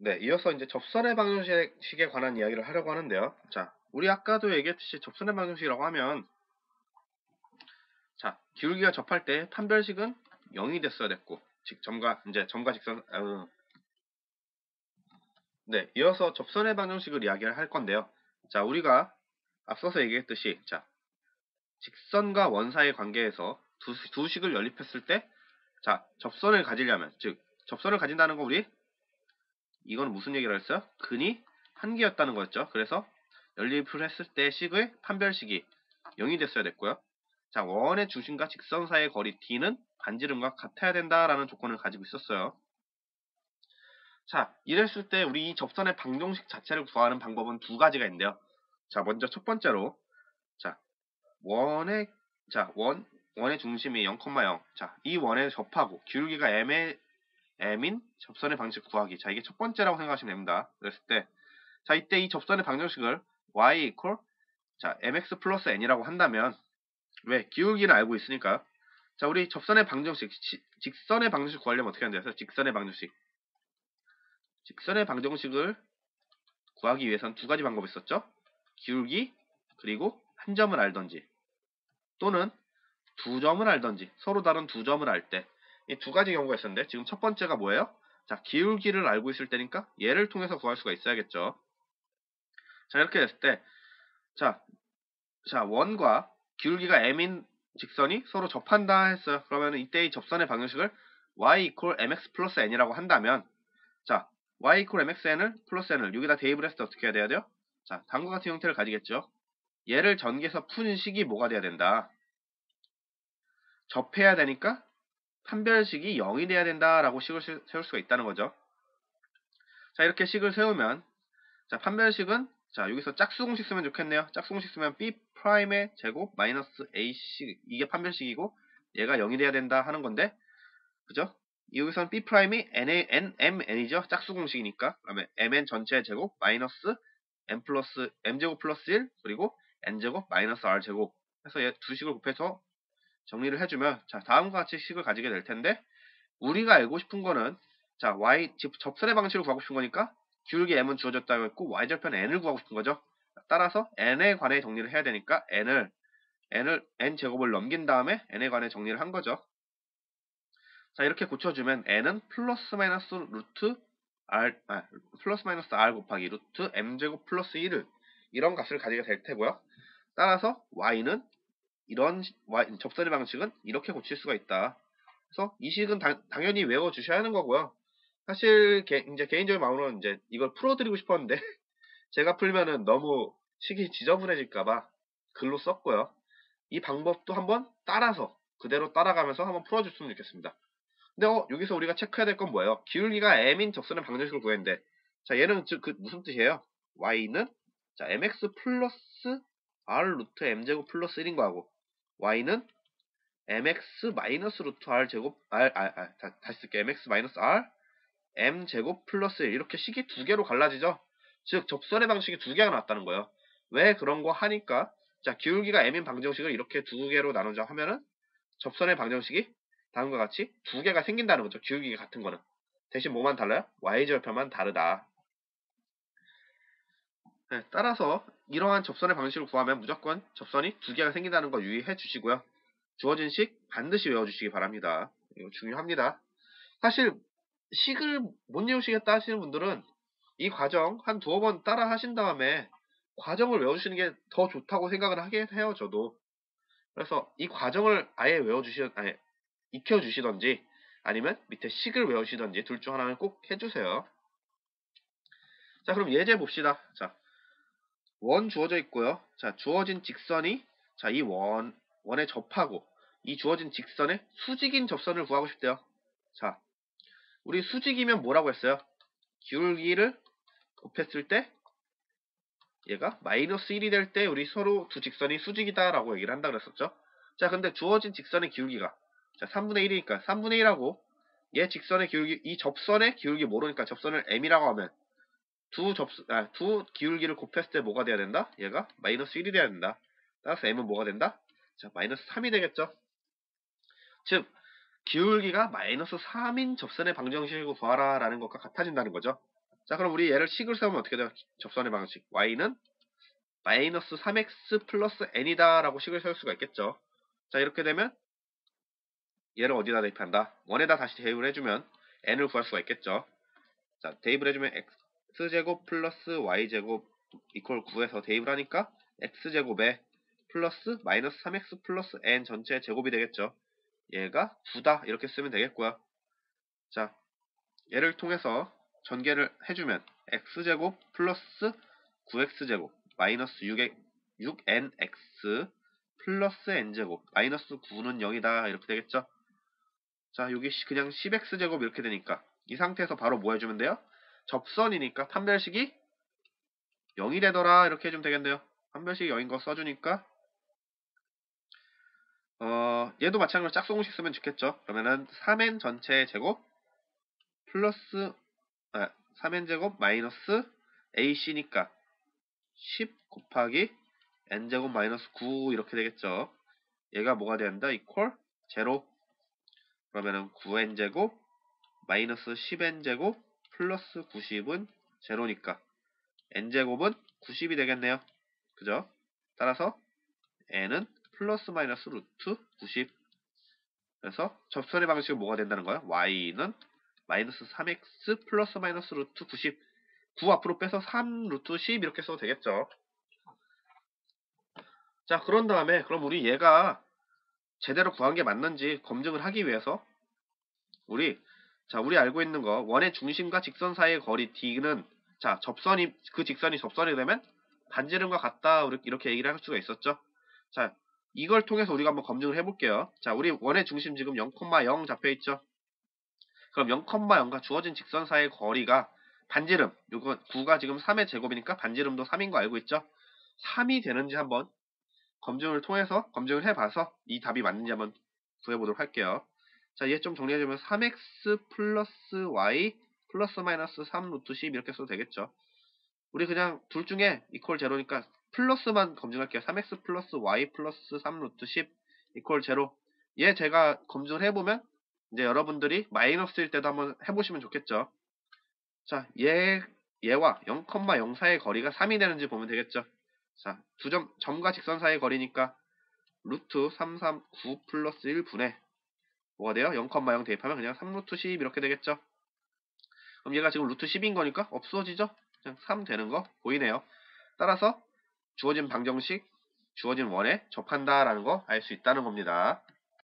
네, 이어서 이제 접선의 방정식에 관한 이야기를 하려고 하는데요. 자, 우리 아까도 얘기했듯이 접선의 방정식이라고 하면, 자, 기울기가 접할 때 판별식은 0이 됐어야 됐고, 점과 직선, 네, 이어서 접선의 방정식을 이야기를 할 건데요. 자, 우리가 앞서서 얘기했듯이, 자, 직선과 원 사이의 관계에서 두 식을 연립했을 때, 자, 접선을 가지려면, 즉, 접선을 가진다는 거 우리, 이건 무슨 얘기를 했어요? 근이 한 개였다는 거였죠. 그래서 연립을 했을 때 식의 판별식이 0이 됐어야 됐고요. 자, 원의 중심과 직선 사이의 거리 d는 반지름과 같아야 된다라는 조건을 가지고 있었어요. 자, 이랬을 때 우리 이 접선의 방정식 자체를 구하는 방법은 두 가지가 있는데요. 자, 먼저 첫 번째로, 자, 원의, 원의 중심이 0,0. 자, 이 원에 접하고 기울기가 m인 접선의 방식 구하기. 자, 이게 첫 번째라고 생각하시면 됩니다. 그랬을 때, 자, 이때 이 접선의 방정식을 y equal, 자, mx 플러스 n이라고 한다면, 왜? 기울기는 알고 있으니까. 자, 우리 접선의 방정식, 직선의 방정식 구하려면 어떻게 하는지 아세요? 직선의 방정식을 구하기 위해서는 두 가지 방법이 있었죠? 기울기, 그리고 한 점을 알던지, 또는 두 점을 알던지, 서로 다른 두 점을 알 때, 이 두 가지 경우가 있었는데, 지금 첫 번째가 뭐예요? 자, 기울기를 알고 있을 때니까 얘를 통해서 구할 수가 있어야겠죠. 자, 이렇게 됐을 때, 자, 원과 기울기가 m인 직선이 서로 접한다 했어요. 그러면 이때 이 접선의 방정식을 y equal mx 플러스 n이라고 한다면, 자, y equal mxn을 플러스 n을 여기다 대입을 했을 때 어떻게 해야 돼요? 자, 다음과 같은 형태를 가지겠죠. 얘를 전개해서 푼 식이 뭐가 돼야 된다? 접해야 되니까 판별식이 0이 돼야 된다라고 식을 세울 수가 있다는 거죠. 자, 이렇게 식을 세우면, 자, 판별식은, 자, 여기서 짝수공식 쓰면 좋겠네요. 짝수공식 쓰면 b'의 제곱 마이너스 a식, 이게 판별식이고 얘가 0이 돼야 된다 하는 건데, 그죠? 여기서는 b'이 mn이죠. 짝수공식이니까. 그러면 mn 전체의 제곱 마이너스 m제곱 플러스 1 그리고 n제곱 마이너스 r제곱 해서 얘 두 식을 곱해서 정리를 해주면, 자, 다음과 같이 식을 가지게 될 텐데, 우리가 알고 싶은 거는, 자, 접선의 방식을 구하고 싶은 거니까 기울기 m은 주어졌다고 했고 y절편 n을 구하고 싶은 거죠. 따라서 n에 관해 정리를 해야 되니까 n 제곱을 넘긴 다음에 n에 관해 정리를 한 거죠. 자, 이렇게 고쳐주면 n은 플러스 마이너스 r 곱하기 루트 m제곱 플러스 1을 이런 값을 가지게 될 테고요. 따라서 y는 접선의 방식은 이렇게 고칠 수가 있다. 그래서 이 식은 당연히 외워주셔야 하는 거고요. 사실 이제 개인적인 마음으로는 이제 이걸 풀어드리고 싶었는데 제가 풀면은 너무 식이 지저분해질까봐 글로 썼고요. 이 방법도 한번 그대로 따라가면서 한번 풀어줬으면 좋겠습니다. 근데 여기서 우리가 체크해야 될 건 뭐예요? 기울기가 m인 접선의 방정식을 구했는데, 자, 얘는 즉 무슨 뜻이에요? y는, 자, mx 플러스 r 루트 m제곱 플러스 1인 거하고 y는 mx 마이너스 루트 r 제곱 다시 쓸게요. mx 마이너스 r m 제곱 플러스 1 이렇게 식이 두 개로 갈라지죠. 즉 접선의 방식이 두 개가 나왔다는 거예요. 왜 그런 거 하니까, 자, 기울기가 m인 방정식을 이렇게 두 개로 나누자 하면은 접선의 방정식이 다음과 같이 두 개가 생긴다는 거죠. 기울기가 같은 거는. 대신 뭐만 달라요? y절편만 다르다. 네, 따라서 이러한 접선의 방식을 구하면 무조건 접선이 두 개가 생긴다는 거 유의해 주시고요. 주어진 식 반드시 외워주시기 바랍니다. 이거 중요합니다. 사실 식을 못 외우시겠다 하시는 분들은 이 과정 한 두어 번 따라 하신 다음에 과정을 외워주시는 게 더 좋다고 생각을 하긴 해요, 저도. 그래서 이 과정을 아예 익혀주시던지 아니면 밑에 식을 외우시던지 둘 중 하나는 꼭 해주세요. 자, 그럼 예제 봅시다. 자, 원 주어져 있고요. 자, 주어진 직선이, 자, 이 원에 접하고 이 주어진 직선의 수직인 접선을 구하고 싶대요. 자, 우리 수직이면 뭐라고 했어요? 기울기를 곱했을 때 얘가 마이너스 1이 될 때 우리 서로 두 직선이 수직이다 라고 얘기를 한다 그랬었죠. 자, 근데 주어진 직선의 기울기가, 자, 3분의 1이니까 3분의 1하고 얘 직선의 기울기, 이 접선의 기울기 모르니까 접선을 m이라고 하면 두 기울기를 곱했을 때 뭐가 돼야 된다? 얘가 마이너스 1이 돼야 된다. 따라서 m은 뭐가 된다? 자, 마이너스 3이 되겠죠. 즉 기울기가 마이너스 3인 접선의 방정식을 구하라 라는 것과 같아진다는 거죠. 자, 그럼 우리 얘를 식을 세우면 어떻게 돼요? 접선의 방식. y는 마이너스 3x 플러스 n이다 라고 식을 세울 수가 있겠죠. 자, 이렇게 되면 얘를 어디다 대입한다? 1에다 다시 대입을 해주면 n을 구할 수가 있겠죠. 자, 대입을 해주면 x제곱 플러스 y제곱 이퀄 9에서 대입을 하니까 x제곱에 플러스 마이너스 3x 플러스 n 전체 제곱이 되겠죠. 얘가 9다 이렇게 쓰면 되겠고요. 자, 얘를 통해서 전개를 해주면 x제곱 플러스 9x제곱 마이너스 6nx 플러스 n제곱 마이너스 9는 0이다 이렇게 되겠죠. 자, 여기 그냥 10x제곱 이렇게 되니까 이 상태에서 바로 뭐 해주면 돼요? 접선이니까 판별식이 0이 되더라 이렇게 해주면 되겠네요. 판별식이 0인 거 써주니까 얘도 마찬가지로 짝수공식 쓰면 좋겠죠. 그러면은 3n 전체의 제곱 플러스 3n 제곱 마이너스 ac니까 10 곱하기 n제곱 마이너스 9 이렇게 되겠죠. 얘가 뭐가 된다? 이퀄 0. 그러면은 9n제곱 마이너스 10n제곱 플러스 90은 0니까 n제곱은 90이 되겠네요. 그죠? 따라서 n은 플러스 마이너스 루트 90. 그래서 접선의 방식은 뭐가 된다는 거야? y는 마이너스 3x 플러스 마이너스 루트 90. 9 앞으로 빼서 3 루트 10 이렇게 써도 되겠죠. 자, 그런 다음에 그럼 우리 얘가 제대로 구한 게 맞는지 검증을 하기 위해서 우리 알고 있는 거 원의 중심과 직선 사이의 거리 d는 자, 그 직선이 접선이 되면 반지름과 같다 이렇게 얘기를 할 수가 있었죠. 자, 이걸 통해서 우리가 한번 검증을 해볼게요. 자, 우리 원의 중심 지금 0,0 잡혀있죠. 그럼 0,0과 주어진 직선 사이의 거리가 반지름, 요거 9가 지금 3의 제곱이니까 반지름도 3인 거 알고 있죠. 3이 되는지 한번 검증을 해봐서 이 답이 맞는지 한번 구해보도록 할게요. 자, 얘 좀 정리해주면 3x 플러스 y 플러스 마이너스 3 루트 10 이렇게 써도 되겠죠. 우리 그냥 둘 중에 이퀄 제로니까 플러스만 검증할게요. 3x 플러스 y 플러스 3 루트 10 이퀄 제로. 얘 제가 검증을 해보면 이제 여러분들이 마이너스일 때도 한번 해보시면 좋겠죠. 자, 얘와 0,0 사이의 거리가 3이 되는지 보면 되겠죠. 자, 점과 직선 사이의 거리니까 루트 339 플러스 1분의 뭐가 돼요? 0,0 대입하면 그냥 3 루트 10 이렇게 되겠죠. 그럼 얘가 지금 루트 10인 거니까 없어지죠? 그냥 3 되는 거 보이네요. 따라서 주어진 방정식, 주어진 원에 접한다라는 거 알 수 있다는 겁니다.